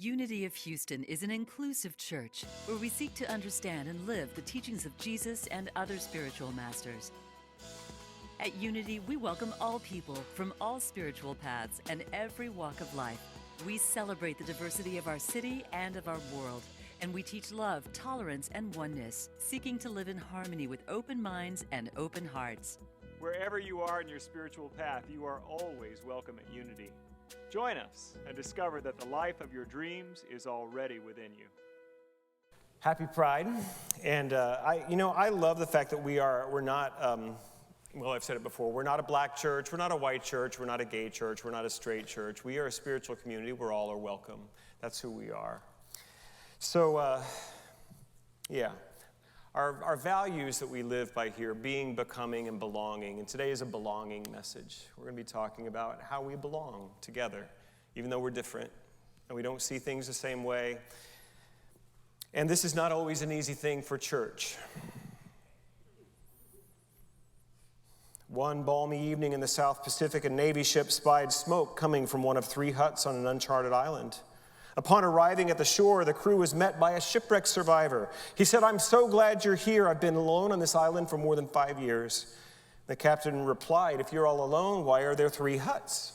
Unity of Houston is an inclusive church where we seek to understand and live the teachings of Jesus and other spiritual masters. At Unity, we welcome all people from all spiritual paths and every walk of life. We celebrate the diversity of our city and of our world, and we teach love, tolerance, and oneness, seeking to live in harmony with open minds and open hearts. Wherever you are in your spiritual path, you are always welcome at Unity. Join us and discover that the life of your dreams is already within you. Happy Pride, and I love the fact that we're not. Well, I've said it before. We're not a black church. We're not a white church. We're not a gay church. We're not a straight church. We are a spiritual community where all are welcome. That's who we are. So, Our values that we live by here, being, becoming, and belonging. And today is a belonging message. We're going to be talking about how we belong together, even though we're different and we don't see things the same way. And this is not always an easy thing for church. One balmy evening in the South Pacific, a Navy ship spied smoke coming from one of 3 huts on an uncharted island. Upon arriving at the shore, the crew was met by a shipwreck survivor. He said, "I'm so glad you're here. I've been alone on this island for more than 5 years." The captain replied, "If you're all alone, why are there 3 huts?"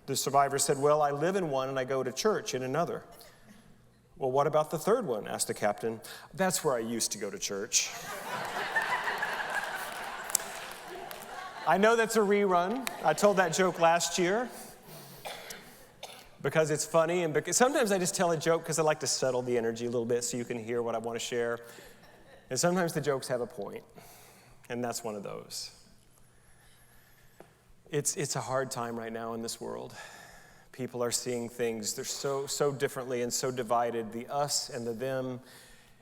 The survivor said, "Well, I live in one and I go to church in another." "Well, what about the 3rd one?" asked the captain. "That's where I used to go to church." I know that's a rerun. I told that joke last year because it's funny, and because sometimes I just tell a joke because I like to settle the energy a little bit so you can hear what I want to share. And sometimes the jokes have a point, and that's one of those. It's a hard time right now in this world. People are seeing things, they're so differently and so divided. The us and the them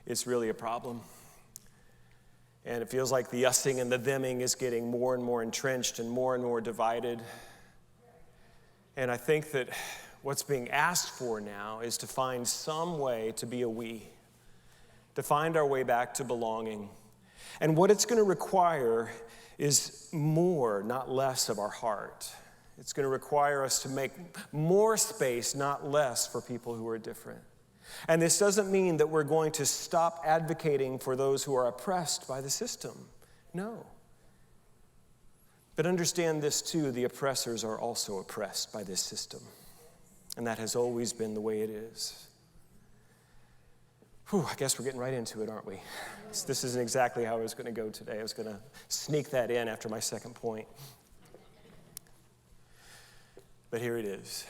is really a problem. And it feels like the using and the theming is getting more and more entrenched and more divided. And I think that what's being asked for now is to find some way to be a we, to find our way back to belonging. And what it's going to require is more, not less, of our heart. It's going to require us to make more space, not less, for people who are different. And this doesn't mean that we're going to stop advocating for those who are oppressed by the system. No. But understand this too, the oppressors are also oppressed by this system. And that has always been the way it is. I guess we're getting right into it, aren't we? This isn't exactly how I was going to go today. I was going to sneak that in after my second point. But here it is.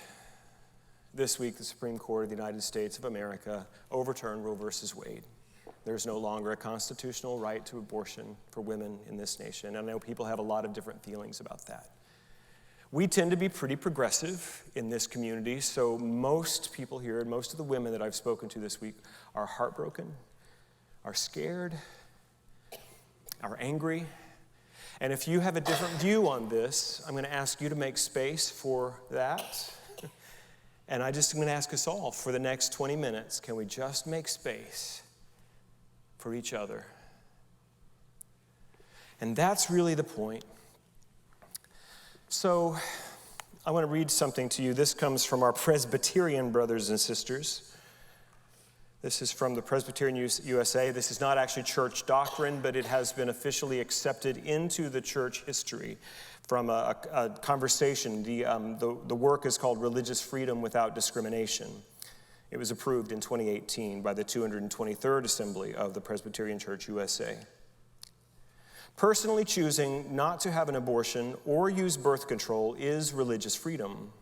This week, the Supreme Court of the United States of America overturned Roe versus Wade. There's no longer a constitutional right to abortion for women in this nation. And I know people have a lot of different feelings about that. We tend to be pretty progressive in this community, so most people here, and most of the women that I've spoken to this week, are heartbroken, are scared, are angry. And if you have a different view on this, I'm going to ask you to make space for that. And I just am going to ask us all, for the next 20 minutes, can we just make space for each other? And that's really the point. So I want to read something to you. This comes from our Presbyterian brothers and sisters. This is from the Presbyterian USA. This is not actually church doctrine, but it has been officially accepted into the church history from a conversation. The work is called Religious Freedom Without Discrimination. It was approved in 2018 by the 223rd Assembly of the Presbyterian Church USA. Personally choosing not to have an abortion or use birth control is religious freedom.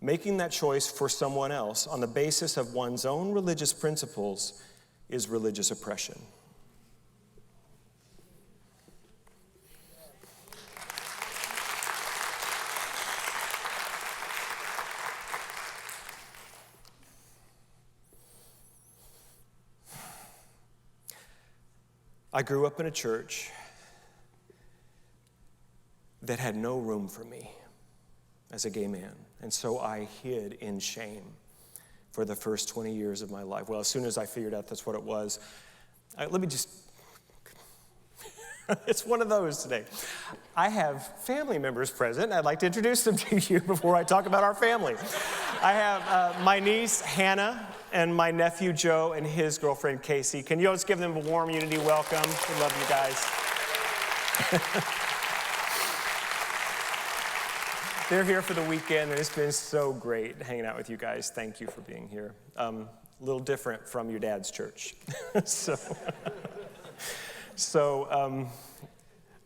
Making that choice for someone else on the basis of one's own religious principles is religious oppression. I grew up in a church that had no room for me as a gay man. And so I hid in shame for the first 20 years of my life. Well, as soon as I figured out that's what it was, it's one of those today. I have family members present. I'd like to introduce them to you before I talk about our family. I have my niece, Hannah, and my nephew, Joe, and his girlfriend, Casey. Can you just give them a warm Unity welcome? We love you guys. They're here for the weekend, and it's been so great hanging out with you guys. Thank you for being here. A little different from your dad's church. So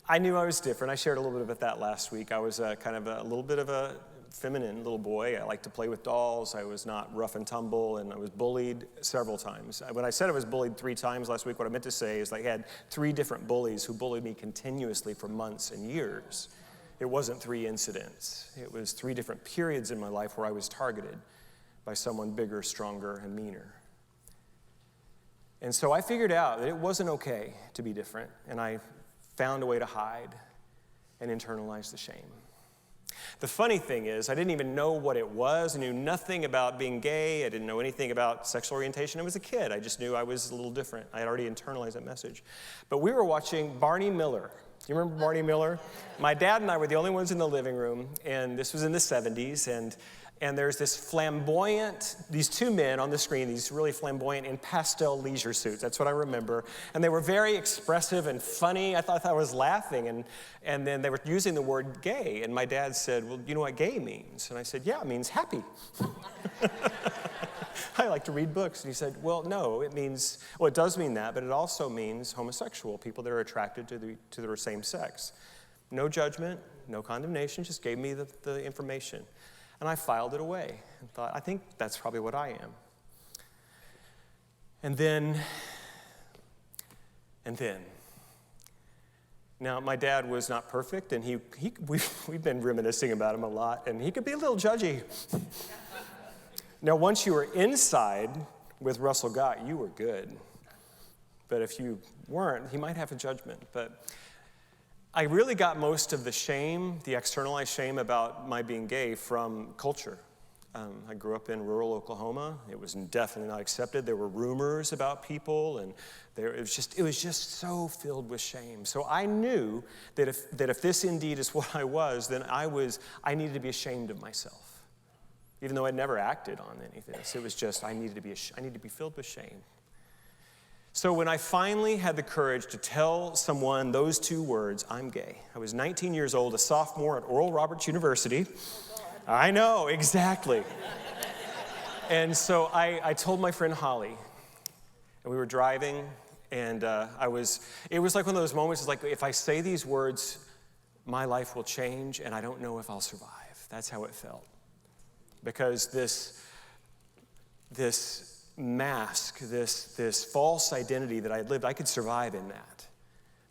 I knew I was different. I shared a little bit about that last week. I was kind of a little bit of a feminine little boy. I liked to play with dolls. I was not rough and tumble, and I was bullied several times. When I said I was bullied 3 times last week, what I meant to say is I had 3 different bullies who bullied me continuously for months and years. It wasn't 3 incidents. It was 3 different periods in my life where I was targeted by someone bigger, stronger, and meaner. And so I figured out that it wasn't okay to be different, and I found a way to hide and internalize the shame. The funny thing is, I didn't even know what it was. I knew nothing about being gay. I didn't know anything about sexual orientation. I was a kid. I just knew I was a little different. I had already internalized that message. But we were watching Barney Miller. Do you remember Barney Miller? My dad and I were the only ones in the living room, and this was in the 70s, and there's this flamboyant, these 2 men on the screen, these really flamboyant in pastel leisure suits. That's what I remember. And they were very expressive and funny. I thought I was laughing. And then they were using the word gay. And my dad said, well, you know what gay means? And I said, yeah, it means happy. I like to read books. And he said, well, no, it means, well, it does mean that, but it also means homosexual, people that are attracted to the same sex. No judgment, no condemnation, just gave me the information. And I filed it away and thought, I think that's probably what I am. And then, now my dad was not perfect, and we've been reminiscing about him a lot, and he could be a little judgy. Now, once you were inside with Russell Gott, you were good. But if you weren't, he might have a judgment. But I really got most of the shame, the externalized shame about my being gay from culture. I grew up in rural Oklahoma. It was definitely not accepted. There were rumors about people, and it was just so filled with shame. So I knew that if this indeed is what I was, then I needed to be ashamed of myself. Even though I'd never acted on any of this, it was just I needed to be filled with shame. So when I finally had the courage to tell someone those 2 words, I'm gay. I was 19 years old, a sophomore at Oral Roberts University. I know, exactly. And so I told my friend Holly, and we were driving, and it was like one of those moments, it's like, if I say these words, my life will change, and I don't know if I'll survive. That's how it felt. Because this mask, this false identity that I had lived, I could survive in that.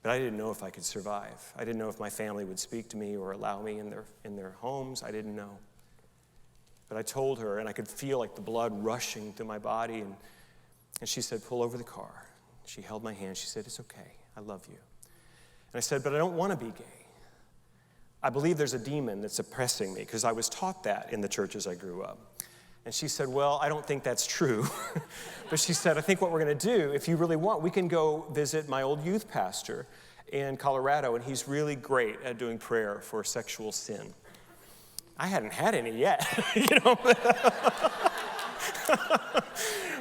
But I didn't know if I could survive. I didn't know if my family would speak to me or allow me in their homes. I didn't know. But I told her, and I could feel like the blood rushing through my body, and she said, pull over the car. She held my hand. She said, it's okay. I love you. And I said, but I don't want to be gay. I believe there's a demon that's oppressing me, because I was taught that in the churches I grew up. And she said, well, I don't think that's true. But she said, I think what we're going to do, if you really want, we can go visit my old youth pastor in Colorado, and he's really great at doing prayer for sexual sin. I hadn't had any yet, you know.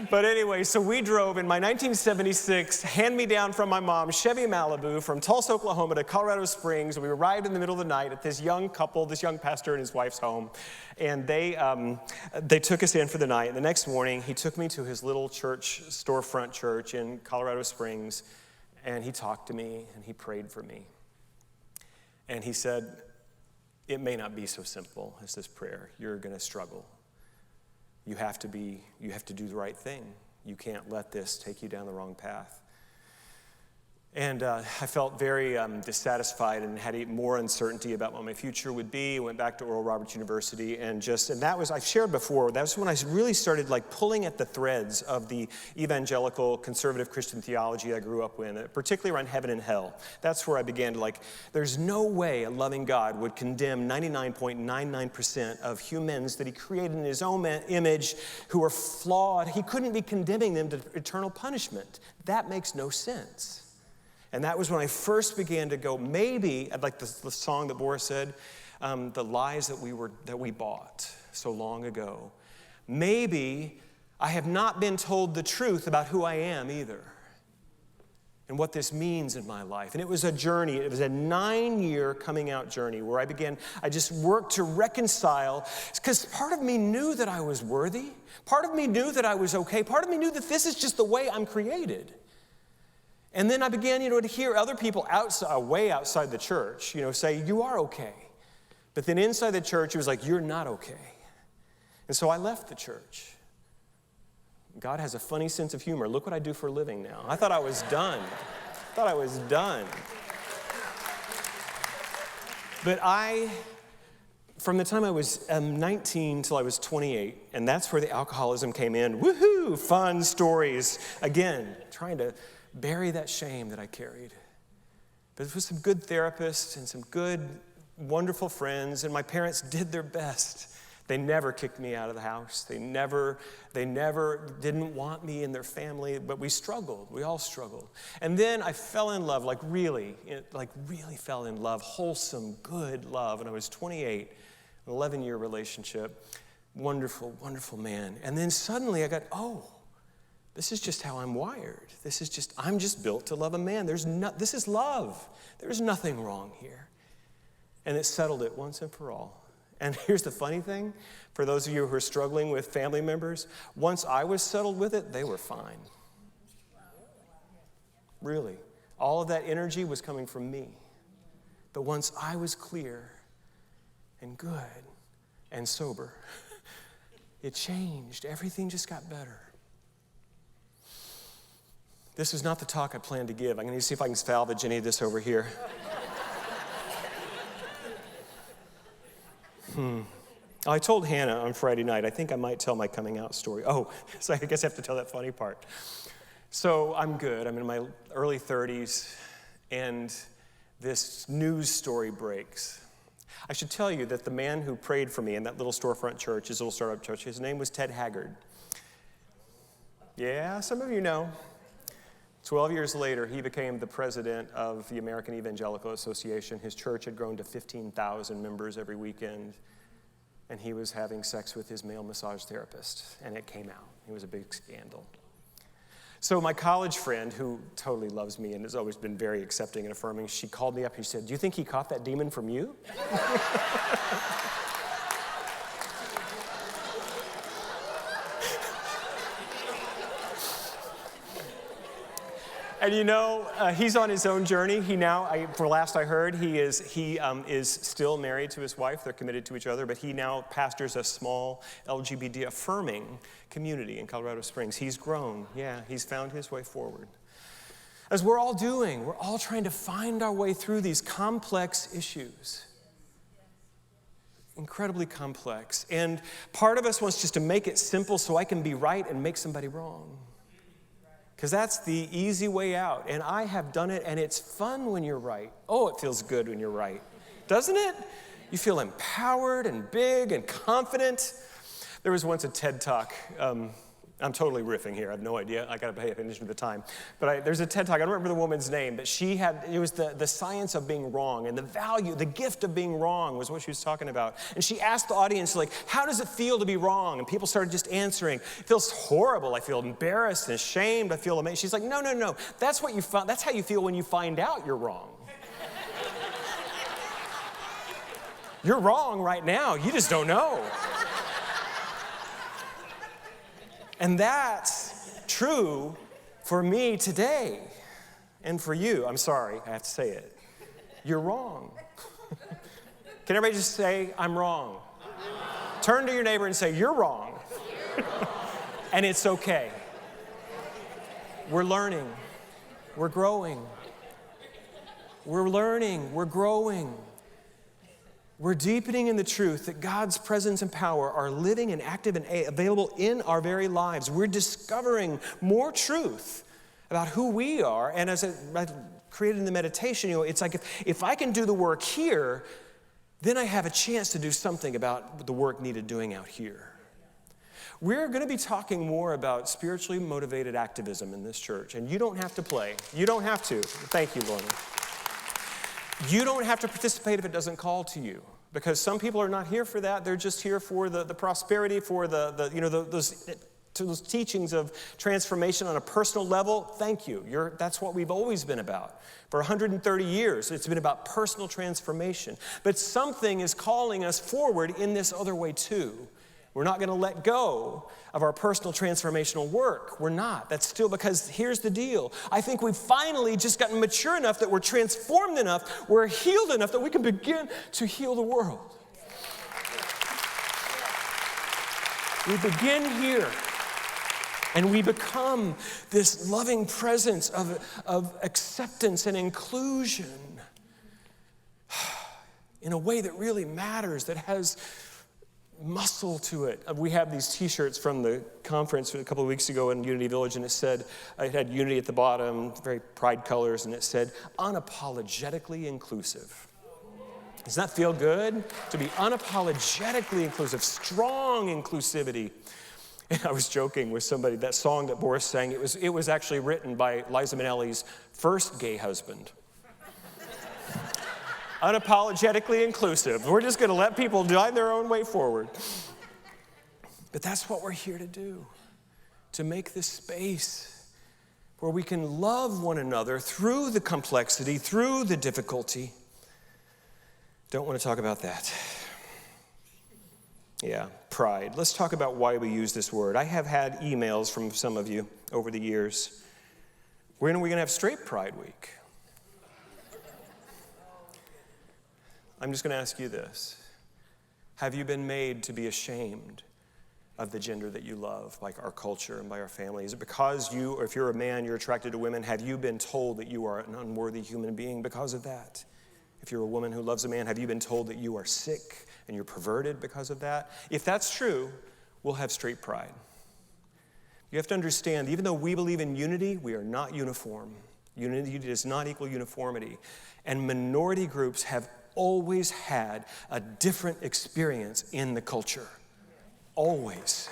But anyway, so we drove in my 1976 hand-me-down from my mom Chevy Malibu from Tulsa, Oklahoma to Colorado Springs. We arrived in the middle of the night at this young couple, this young pastor and his wife's home. And they took us in for the night. And the next morning, he took me to his little church, storefront church in Colorado Springs. And he talked to me, and he prayed for me. And he said, it may not be so simple as this prayer. You're going to struggle. You have to do the right thing. You can't let this take you down the wrong path. And I felt very dissatisfied and had more uncertainty about what my future would be. I went back to Oral Roberts University and that was, I've shared before, that was when I really started pulling at the threads of the evangelical conservative Christian theology I grew up with, particularly around heaven and hell. That's where I began to there's no way a loving God would condemn 99.99% of humans that he created in his own image who are flawed. He couldn't be condemning them to eternal punishment. That makes no sense. And that was when I first began to go, maybe, like the song that Boris said, the lies that we bought so long ago, maybe I have not been told the truth about who I am either and what this means in my life. And it was a journey. It was a 9-year coming out journey where I just worked to reconcile, because part of me knew that I was worthy. Part of me knew that I was okay. Part of me knew that this is just the way I'm created. And then I began, to hear other people way outside the church, say, you are okay. But then inside the church, it was like, you're not okay. And so I left the church. God has a funny sense of humor. Look what I do for a living now. I thought I was done. But from the time I was 19 till I was 28, and that's where the alcoholism came in. Woohoo! Fun stories. Again, trying to bury that shame that I carried. But it was some good therapists and some good, wonderful friends, and my parents did their best. They never kicked me out of the house. They never didn't want me in their family, but we struggled. We all struggled. And then I fell in love, really fell in love, wholesome, good love. And I was 28, an 11-year relationship, wonderful, wonderful man. And then suddenly I got, this is just how I'm wired. I'm just built to love a man. This is love. There's nothing wrong here. And it settled it once and for all. And here's the funny thing, for those of you who are struggling with family members, once I was settled with it, they were fine. Really. All of that energy was coming from me. But once I was clear and good and sober, it changed. Everything just got better. This is not the talk I planned to give. I'm going to see if I can salvage any of this over here. I told Hannah on Friday night, I think I might tell my coming out story. So I guess I have to tell that funny part. So I'm good. I'm in my early 30s, and this news story breaks. I should tell you that the man who prayed for me in that little storefront church, his little startup church, his name was Ted Haggard. Yeah, some of you know. 12 years later, he became the president of the American Evangelical Association. His church had grown to 15,000 members every weekend, and he was having sex with his male massage therapist, and it came out. It was a big scandal. So my college friend, who totally loves me and has always been very accepting and affirming, she called me up and she said, "Do you think he caught that demon from you?" And he's on his own journey. For last I heard, he is still married to his wife. They're committed to each other, but he now pastors a small LGBT affirming community in Colorado Springs. He's grown. Yeah, he's found his way forward. As we're all doing, we're all trying to find our way through these complex issues. Incredibly complex. And part of us wants just to make it simple so I can be right and make somebody wrong. Because that's the easy way out. And I have done it, and it's fun when you're right. Oh, it feels good when you're right. Doesn't it? You feel empowered and big and confident. There was once a TED Talk. I'm totally riffing here. I have no idea. I got to pay attention to the time. But there's a TED Talk. I don't remember the woman's name, but it was the science of being wrong and the gift of being wrong was what she was talking about. And she asked the audience, how does it feel to be wrong? And people started just answering. It feels horrible. I feel embarrassed and ashamed. I feel amazed. She's like, no. That's how you feel when you find out you're wrong. You're wrong right now. You just don't know. And that's true for me today and for you. I'm sorry, I have to say it. You're wrong. Can everybody just say, "I'm wrong"? Turn to your neighbor and say, "You're wrong." And it's okay. We're learning. We're growing. We're learning. We're growing. We're deepening in the truth that God's presence and power are living and active and available in our very lives. We're discovering more truth about who we are. And as I created in the meditation, it's like if I can do the work here, then I have a chance to do something about the work needed doing out here. We're going to be talking more about spiritually motivated activism in this church. And you don't have to play. You don't have to. Thank you, Lorna. You don't have to participate if it doesn't call to you. Because some people are not here for that. They're just here for the prosperity, for those teachings of transformation on a personal level. Thank you. That's what we've always been about. For 130 years, it's been about personal transformation. But something is calling us forward in this other way too. We're not going to let go of our personal transformational work. We're not. That's still because here's the deal. I think we've finally just gotten mature enough that we're transformed enough, we're healed enough that we can begin to heal the world. We begin here. And we become this loving presence of acceptance and inclusion in a way that really matters, that has muscle to it. We have these t-shirts from the conference a couple of weeks ago in Unity Village, and it had unity at the bottom, very pride colors, and it said, unapologetically inclusive. Does that feel good? To be unapologetically inclusive, strong inclusivity. And I was joking with somebody, that song that Boris sang, it was actually written by Liza Minnelli's first gay husband. Unapologetically inclusive. We're just going to let people find their own way forward. But that's what we're here to do, to make this space where we can love one another through the complexity, through the difficulty. Don't want to talk about that. Yeah, pride. Let's talk about why we use this word. I have had emails from some of you over the years. When are we going to have Straight Pride Week? I'm just going to ask you this. Have you been made to be ashamed of the gender that you love, like our culture and by our family? Is it because you, or if you're a man, you're attracted to women, have you been told that you are an unworthy human being because of that? If you're a woman who loves a man, have you been told that you are sick and you're perverted because of that? If that's true, we'll have straight pride. You have to understand, even though we believe in unity, we are not uniform. Unity does not equal uniformity. And minority groups have always had a different experience in the culture. Always.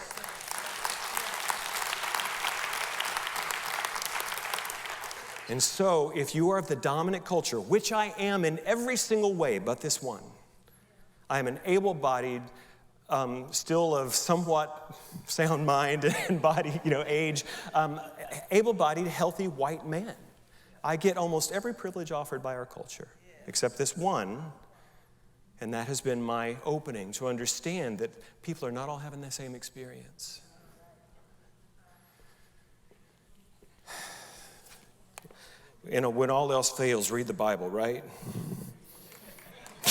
And so, if you are of the dominant culture, which I am in every single way but this one, I am an able-bodied, still of somewhat sound mind and body, age, able-bodied, healthy white man. I get almost every privilege offered by our culture, except this one, and that has been my opening to understand that people are not all having the same experience. When all else fails, read the Bible, right?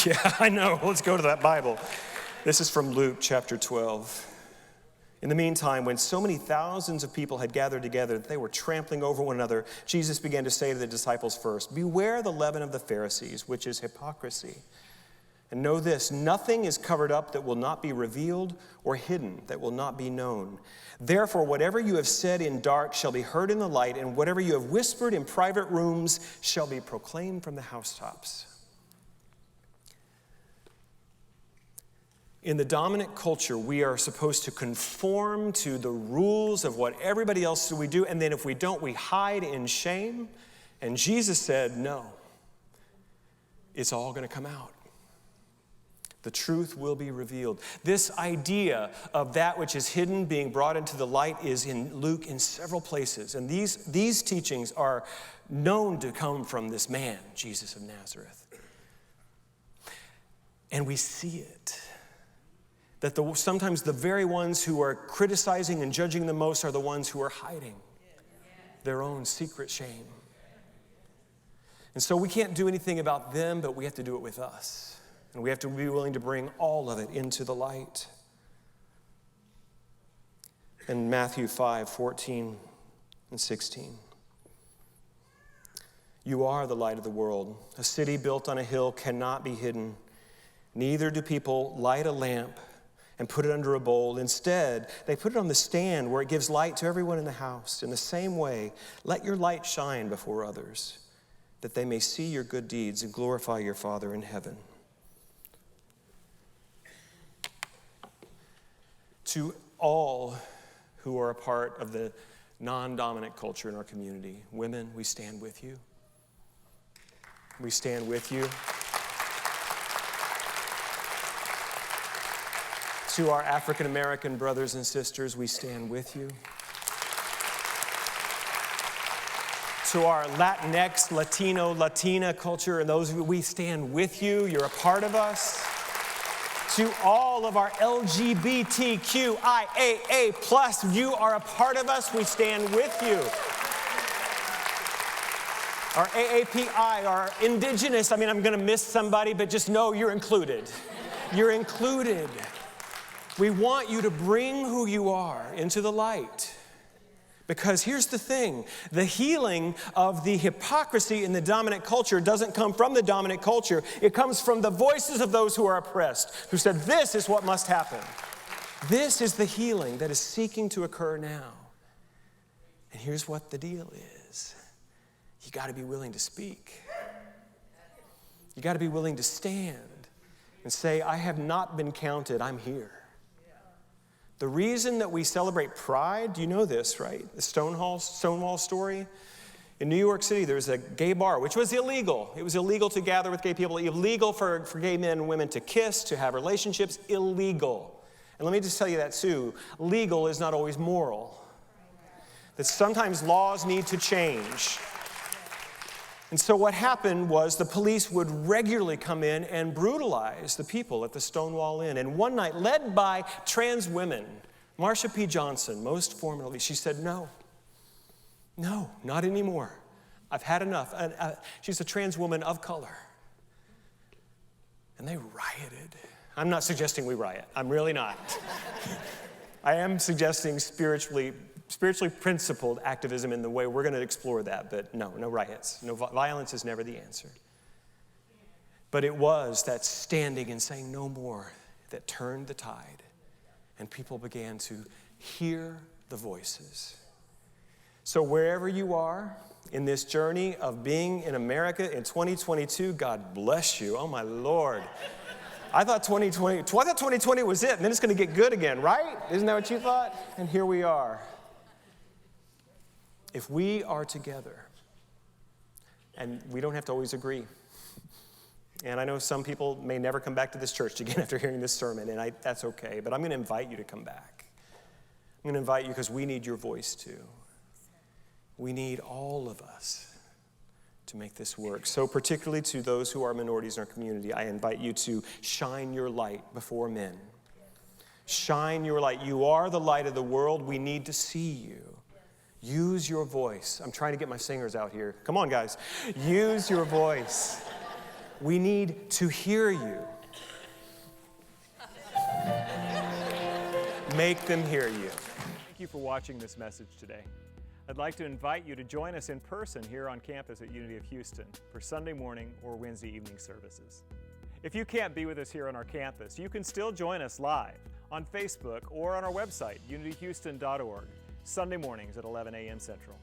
Yeah, I know. Let's go to that Bible. This is from Luke chapter 12. In the meantime, when so many thousands of people had gathered together that they were trampling over one another, Jesus began to say to the disciples first, "Beware the leaven of the Pharisees, which is hypocrisy. And know this, nothing is covered up that will not be revealed, or hidden that will not be known. Therefore, whatever you have said in dark shall be heard in the light, and whatever you have whispered in private rooms shall be proclaimed from the housetops." In the dominant culture, we are supposed to conform to the rules of what everybody else we do, and then if we don't, we hide in shame. And Jesus said, no, it's all going to come out. The truth will be revealed. This idea of that which is hidden being brought into the light is in Luke in several places. And these teachings are known to come from this man, Jesus of Nazareth. And we see it. That sometimes the very ones who are criticizing and judging the most are the ones who are hiding their own secret shame. And so we can't do anything about them, but we have to do it with us. And we have to be willing to bring all of it into the light. In Matthew 5:14 and 16. You are the light of the world. A city built on a hill cannot be hidden. Neither do people light a lamp and put it under a bowl. Instead, they put it on the stand where it gives light to everyone in the house. In the same way, let your light shine before others, that they may see your good deeds and glorify your Father in heaven. To all who are a part of the non-dominant culture in our community, women, we stand with you. We stand with you. To our African American brothers and sisters, we stand with you. To our Latinx, Latino, Latina culture, and those, we stand with you. You're a part of us. To all of our LGBTQIAA+, you are a part of us. We stand with you. Our AAPI, our indigenous, I'm going to miss somebody, but just know you're included. You're included. We want you to bring who you are into the light. Because here's the thing, the healing of the hypocrisy in the dominant culture doesn't come from the dominant culture. It comes from the voices of those who are oppressed, who said, this is what must happen. This is the healing that is seeking to occur now. And here's what the deal is. You got to be willing to speak. You got to be willing to stand and say, I have not been counted, I'm here. The reason that we celebrate Pride, you know this, right? The Stonewall story. In New York City, there was a gay bar, which was illegal. It was illegal to gather with gay people, illegal for gay men and women to kiss, to have relationships, illegal. And let me just tell you that too, legal is not always moral. That sometimes laws need to change. And so what happened was the police would regularly come in and brutalize the people at the Stonewall Inn. And one night, led by trans women, Marsha P. Johnson, most formally, she said, no, not anymore. I've had enough. She's a trans woman of color. And they rioted. I'm not suggesting we riot. I'm really not. I am suggesting spiritually principled activism in the way we're going to explore that, but no riots. No violence is never the answer. But it was that standing and saying no more that turned the tide, and people began to hear the voices. So wherever you are in this journey of being in America in 2022, God bless you. Oh my Lord. I thought 2020 was it, and then it's going to get good again, right? Isn't that what you thought? And here we are. If we are together, and we don't have to always agree, and I know some people may never come back to this church again after hearing this sermon, and that's okay, but I'm going to invite you to come back. I'm going to invite you because we need your voice too. We need all of us to make this work. So particularly to those who are minorities in our community, I invite you to shine your light before men. Shine your light. You are the light of the world. We need to see you. Use your voice. I'm trying to get my singers out here. Come on, guys. Use your voice. We need to hear you. Make them hear you. Thank you for watching this message today. I'd like to invite you to join us in person here on campus at Unity of Houston for Sunday morning or Wednesday evening services. If you can't be with us here on our campus, you can still join us live on Facebook or on our website, unityhouston.org, Sunday mornings at 11 a.m. Central.